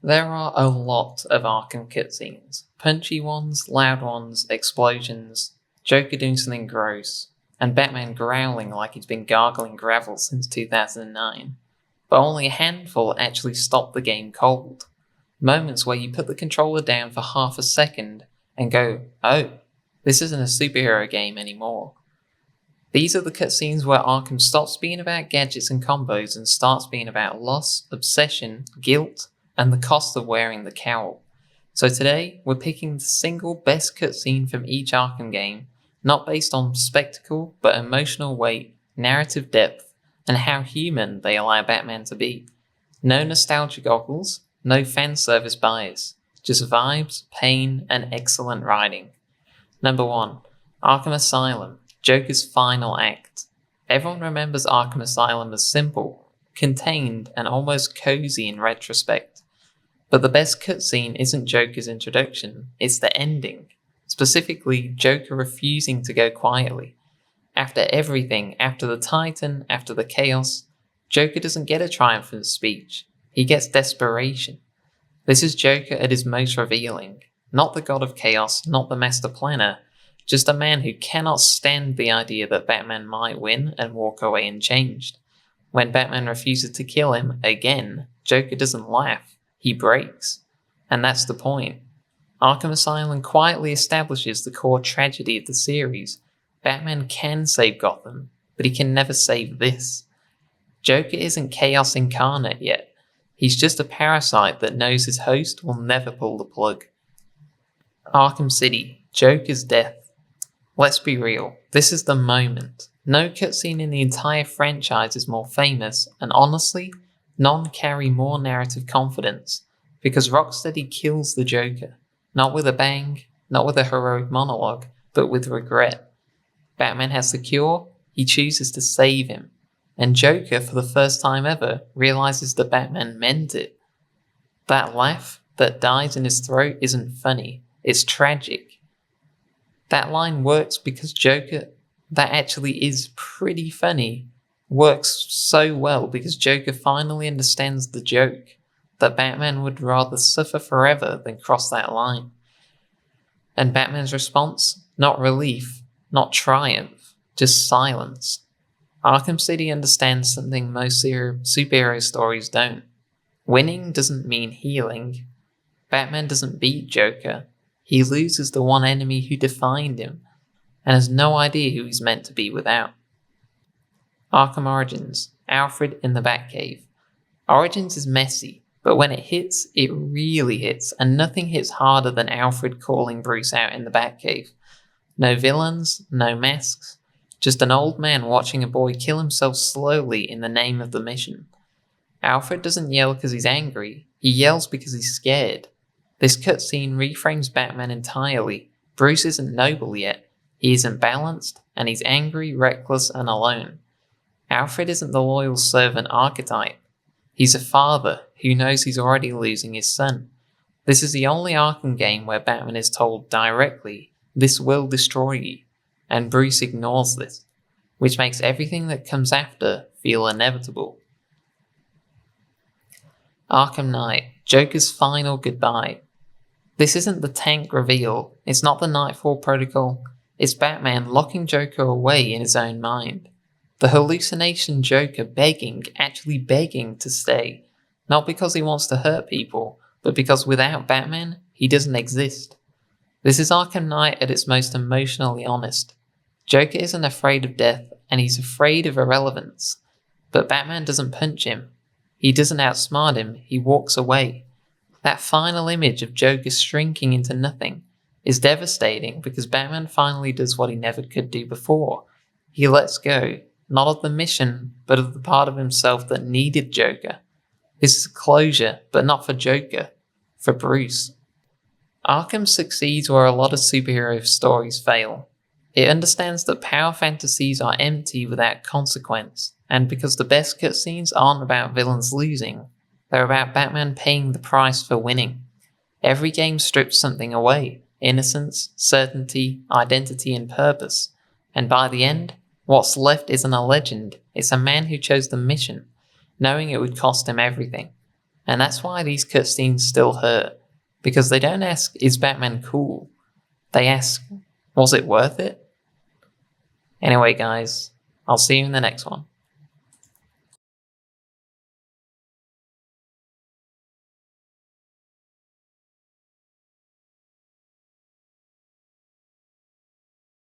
There are a lot of Arkham cutscenes. Punchy ones, loud ones, explosions, Joker doing something gross, and Batman growling like he's been gargling gravel since 2009. But only a handful actually stop the game cold. Moments where you put the controller down for half a second and go, oh, this isn't a superhero game anymore. These are the cutscenes where Arkham stops being about gadgets and combos and starts being about loss, obsession, guilt, and the cost of wearing the cowl. So today, we're picking the single best cutscene from each Arkham game, not based on spectacle, but emotional weight, narrative depth, and how human they allow Batman to be. No nostalgia goggles, no fan service bias, just vibes, pain, and excellent writing. Number 1. Arkham Asylum, Joker's final act. Everyone remembers Arkham Asylum as simple, contained, and almost cozy in retrospect. But the best cutscene isn't Joker's introduction, it's the ending. Specifically, Joker refusing to go quietly. After everything, after the Titan, after the chaos, Joker doesn't get a triumphant speech. He gets desperation. This is Joker at his most revealing. Not the god of chaos, not the master planner, just a man who cannot stand the idea that Batman might win and walk away unchanged. When Batman refuses to kill him again, Joker doesn't laugh, he breaks. And that's the point. Arkham Asylum quietly establishes the core tragedy of the series. Batman can save Gotham, but he can never save this. Joker isn't chaos incarnate yet. He's just a parasite that knows his host will never pull the plug. Arkham City, Joker's death. Let's be real, this is the moment. No cutscene in the entire franchise is more famous, and honestly, none carry more narrative confidence, because Rocksteady kills the Joker. Not with a bang, not with a heroic monologue, but with regret. Batman has the cure, he chooses to save him, and Joker, for the first time ever, realizes that Batman meant it. That laugh that dies in his throat isn't funny, it's tragic. That line works because Joker, that actually is pretty funny, works so well because Joker finally understands the joke, that Batman would rather suffer forever than cross that line. And Batman's response? Not relief, not triumph, just silence. Arkham City understands something most superhero stories don't. Winning doesn't mean healing. Batman doesn't beat Joker. He loses the one enemy who defined him, and has no idea who he's meant to be without. Arkham Origins, Alfred in the Batcave. Origins is messy, but when it hits, it really hits, and nothing hits harder than Alfred calling Bruce out in the Batcave. No villains, no masks, just an old man watching a boy kill himself slowly in the name of the mission. Alfred doesn't yell because he's angry, he yells because he's scared. This cutscene reframes Batman entirely. Bruce isn't noble yet, he isn't balanced, and he's angry, reckless, and alone. Alfred isn't the loyal servant archetype. He's a father who knows he's already losing his son. This is the only Arkham game where Batman is told directly, "This will destroy you," and Bruce ignores this, which makes everything that comes after feel inevitable. Arkham Knight, Joker's final goodbye. This isn't the tank reveal, it's not the Nightfall Protocol, it's Batman locking Joker away in his own mind. The hallucination Joker actually begging to stay, not because he wants to hurt people, but because without Batman, he doesn't exist. This is Arkham Knight at its most emotionally honest. Joker isn't afraid of death, and he's afraid of irrelevance. But Batman doesn't punch him. He doesn't outsmart him, he walks away. That final image of Joker shrinking into nothing is devastating because Batman finally does what he never could do before. He lets go, not of the mission, but of the part of himself that needed Joker. This is closure, but not for Joker, for Bruce. Arkham succeeds where a lot of superhero stories fail. It understands that power fantasies are empty without consequence, and because the best cutscenes aren't about villains losing, they're about Batman paying the price for winning. Every game strips something away: innocence, certainty, identity, and purpose. And by the end, what's left isn't a legend, it's a man who chose the mission, knowing it would cost him everything. And that's why these cutscenes still hurt. Because they don't ask, is Batman cool? They ask, was it worth it? Anyway, guys, I'll see you in the next one.